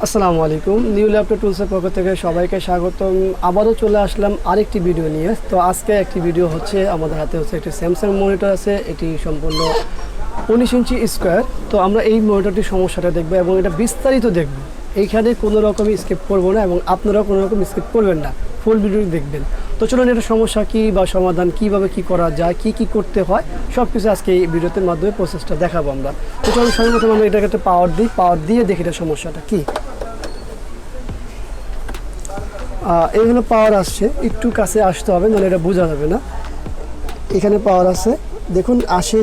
আসসালামু আলাইকুম। New laptop টুলসের পক্ষ থেকে সবাইকে স্বাগতম। আবারও চলে আসলাম আরেকটি ভিডিও নিয়ে। তো আজকে একটি ভিডিও হচ্ছে, আমাদের হাতে হচ্ছে একটি স্যামসাং মনিটর আছে, এটি সম্পূর্ণ 19 ইঞ্চি স্কোয়ার। তো আমরা এই মনিটরটির সমস্যাটা দেখবো এবং এটা বিস্তারিত দেখব। এইখানে কোনো রকমই স্কিপ করবো না এবং আপনারাও কোনো রকম স্কিপ করবেন না, ফুল ভিডিও দেখবেন। তো চলুন এটা সমস্যা কী বা সমাধান কীভাবে কী করা যায়, কী করতে হয়, সব কিছু আজকে এই ভিডিওতে মাধ্যমে প্রসেসটা দেখাবো আমরা। তো চলুন সর্বপ্রথম আমরা এটাকে একটা পাওয়ার দিয়ে দেখি এটা সমস্যাটা কী। এই হলো পাওয়ার আসছে, একটু কাছে আসতে হবে, নাহলে এটা বোঝা যাবে না। এখানে পাওয়ার আছে, দেখুন আসে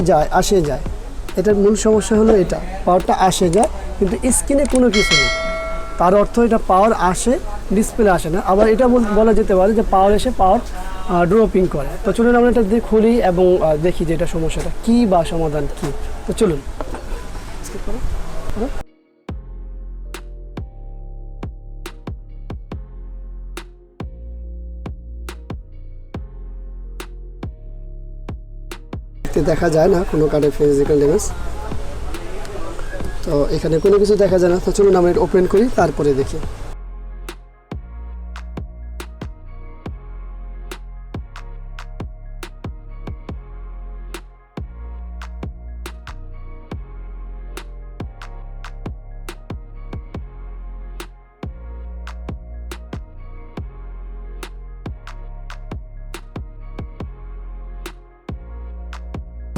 যায়। এটার মূল সমস্যা হলো এটা, পাওয়ারটা আসে যায় কিন্তু স্ক্রিনে কোনো কিছু নেই। তার অর্থ এটা পাওয়ার আসে, ডিসপ্লে আসে না। আবার এটা বলা যেতে পারে যে পাওয়ার এসে পাওয়ার ড্রপিং করে। তো চলুন আমরা এটা দিয়ে খুলি এবং দেখি যে এটা সমস্যাটা কী বা সমাধান কী। তো চলুন। দেখা যায় না কোনো কার্ডে ফিজিক্যাল ড্যামেজ, তো এখানে কোনো কিছু দেখা যায় না। তো চলুন আমরা এটা ওপেন করি, তারপরে দেখি।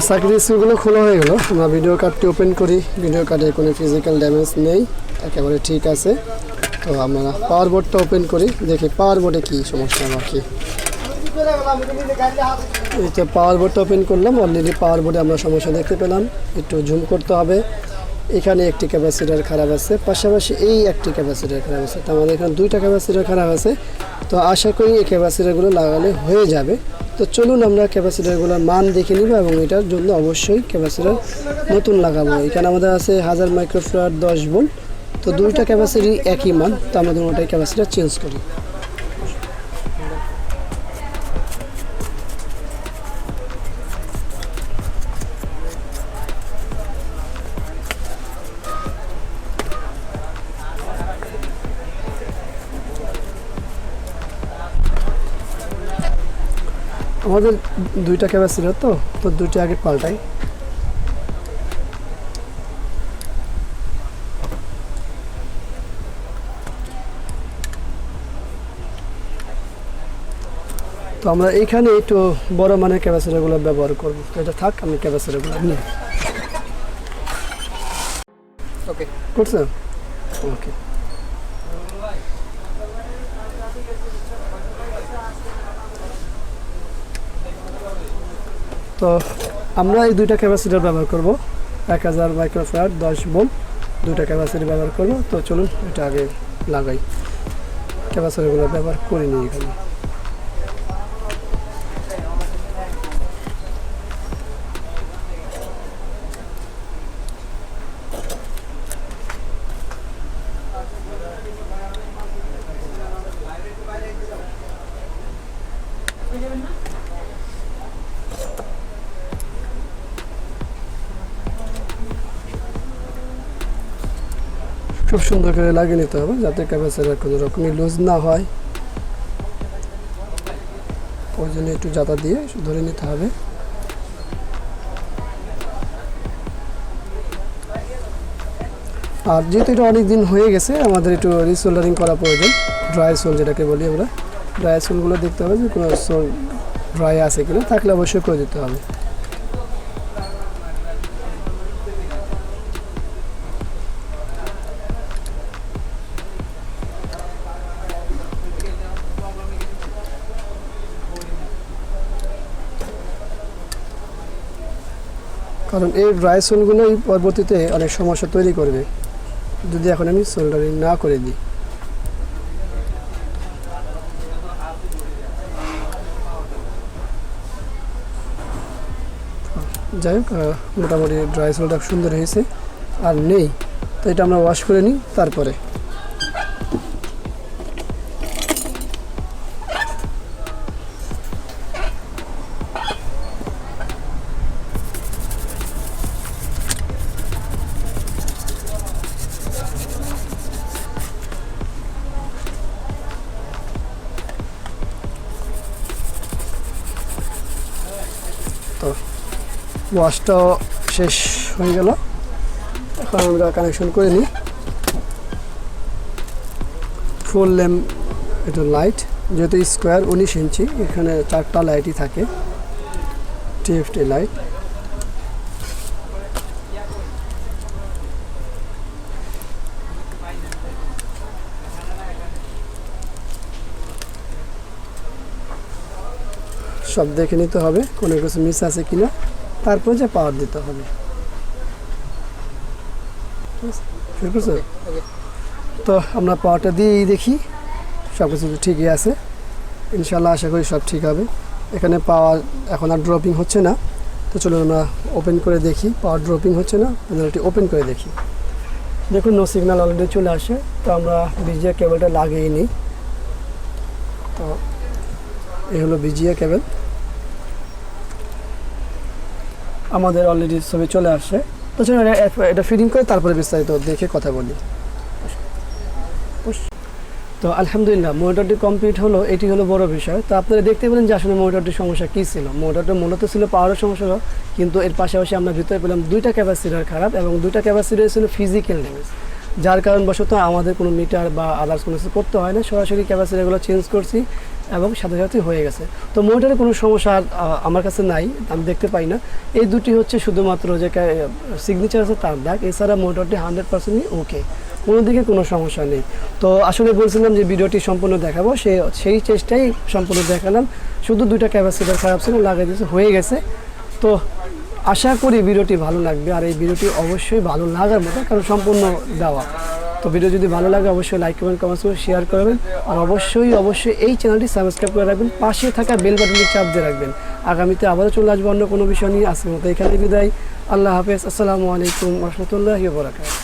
সার্কিট স্ক্রিনগুলো খোলা হয়ে গেল। আমরা ভিডিও কার্ডটি ওপেন করি। ভিডিও কার্ডে কোনো ফিজিক্যাল ড্যামেজ নেই, একেবারে ঠিক আছে। তো আমরা পাওয়ার বোর্ডটা ওপেন করি, দেখি পাওয়ার বোর্ডে কী সমস্যা বা কী। এই তো পাওয়ার বোর্ডটা ওপেন করলাম। অলরেডি পাওয়ার বোর্ডে আমরা সমস্যা দেখতে পেলাম, একটু জুম করতে হবে। এখানে একটি ক্যাপাসিটার খারাপ আছে, পাশাপাশি এই একটি ক্যাপাসিটার খারাপ আছে। তো আমাদের এখানে দুইটা ক্যাপাসিটার খারাপ আছে। তো আশা করি এই ক্যাপাসিটারগুলো লাগালে হয়ে যাবে। তো চলুন আমরা ক্যাপাসিটারগুলোর মান দেখে নিব এবং এটার জন্য অবশ্যই ক্যাপাসিটার নতুন লাগাবো। এখানে আমাদের আছে 1000 মাইক্রোফ্যারাড 10 ভোল্ট। তো দুইটা ক্যাপাসিটি একই মান, তো আমরা দুটোটাই ক্যাপাসিটার চেঞ্জ করি। আমাদের দুইটা ক্যাপাসিটার, তো দুইটা আগে পাল্টাই। তো আমরা এইখানে একটু বড় মানের ক্যাপাসিটারগুলো ব্যবহার করব। তো এটা থাক, আমি ক্যাপাসিটারগুলো নিই। ওকে করছে, ওকে। তো আমরা এই দুইটা ক্যাপাসিটার ব্যবহার করব, 1000 মাইক্রোফ্যারাড 10 ভোল্ট দুইটা ক্যাপাসিটার ব্যবহার করব। তো চলুন এটা আগে লাগাই, ক্যাপাসিটারগুলো ব্যবহার করে নিই এখানে। খুব সুন্দর করে লাগিয়ে নিতে হবে যাতে ক্যাপাসিটার কোনো রকমই লুজ না হয়। ওই জন্য একটু জাতা দিয়ে ধরে নিতে হবে। আর যেহেতু এটা অনেক দিন হয়ে গেছে, আমাদের একটু রিসোল্ডারিং করা প্রয়োজন। ড্রাই সোল যেটাকে বলি আমরা, ড্রাই সোলগুলো দেখতে হবে যে কোনো সোল ড্রাই আছে কিনা, থাকলে অবশ্যই করে দিতে হবে। কারণ এই ড্রাই সোলগুলোই পরবর্তীতে অনেক সমস্যা তৈরি করবে যদি এখন আমি সোল্ডারিং না করে দিই। যাই হোক, মোটামুটি ড্রাই সোলটা সুন্দর হয়েছে, আর নেই। তো এটা আমরা ওয়াশ করে নিই তারপরে। ওয়াশটাও শেষ হয়ে গেল। এখন আমরা কানেকশন করে নিই। ফুল ল্যাম্প এটা লাইট, যেহেতু স্কোয়ার 19 ইঞ্চি, এখানে 4টা লাইটই থাকে, টিএফটি লাইট। সব দেখে নিতে হবে কোনো কিছু মিস আছে কিনা, তারপর যে পাওয়ার দিতে হবে। তো আমরা পাওয়ারটা দিয়েই দেখি, সব কিছু ঠিকই আছে ইনশাল্লাহ, আশা করি সব ঠিক হবে। এখানে পাওয়ার এখন আর ড্রপিং হচ্ছে না, তো চলুন আমরা ওপেন করে দেখি। পাওয়ার ড্রপিং হচ্ছে না, প্যানেলটি ওপেন করে দেখি। দেখুন নো সিগন্যাল অলরেডি চলে আসে। তো আমরা বিজিএ কেবলটা লাগিয়ে নিই। তো এই হলো বিজিএ কেবল, আমাদের অলরেডি ছবি চলে আসে। তো চলুন এটা ফিটিং করে তারপরে বিস্তারিত দেখে কথা বলি। তো আলহামদুলিল্লাহ মনিটরটি কমপ্লিট হলো, এটি হলো বড় বিষয়। তো আপনারা দেখতে পেলেন যে আসলে মনিটরটির সমস্যা কী ছিল। মনিটরটা মূলত ছিল পাওয়ারের সমস্যা, কিন্তু এর পাশাপাশি আমরা ভিতরে পেলাম 2টা ক্যাপাসিটার খারাপ এবং 2টা ক্যাপাসিটার ছিল ফিজিক্যাল ড্যামেজ, যার কারণবশত আমাদের কোনো মিটার বা আদার্স কোনো কিছু করতে হয় না, সরাসরি ক্যাপাসিটারগুলো চেঞ্জ করছি এবং সাথে সাথে হয়ে গেছে। তো মোটরে কোনো সমস্যা আমার কাছে নাই, আমি দেখতে পাই না। এই দুটি হচ্ছে শুধুমাত্র যে সিগনেচার আছে তার দাগ, এছাড়া মোটরটি 100%ই ওকে, কোনো দিকে কোনো সমস্যা নেই। তো আসলে বলছিলাম যে ভিডিওটি সম্পূর্ণ দেখাবো, সেই চেষ্টাই সম্পূর্ণ দেখালাম। শুধু 2টা ক্যাপাসিটার খারাপ ছিল, লাগাই দিয়েছে, হয়ে গেছে। তো আশা করি ভিডিওটি ভালো লাগবে, আর এই ভিডিওটি অবশ্যই ভালো লাগার মতো, কারণ সম্পূর্ণ দেওয়া। তো ভিডিও যদি ভালো লাগে অবশ্যই লাইক করবেন, কমেন্টস করে শেয়ার করবেন, আর অবশ্যই এই চ্যানেলটি সাবস্ক্রাইব করে রাখবেন, পাশে থাকা বেল বাটনটি চাপ দিয়ে রাখবেন। আগামীতে আবারও চলে আসবো অন্য কোনো বিষয় নিয়ে। আজকের মতো এখানে বিদায়, আল্লাহ হাফেজ, আসসালামু আলাইকুম ওয়া রাহমাতুল্লাহি ওয়া বারাকাতুহু।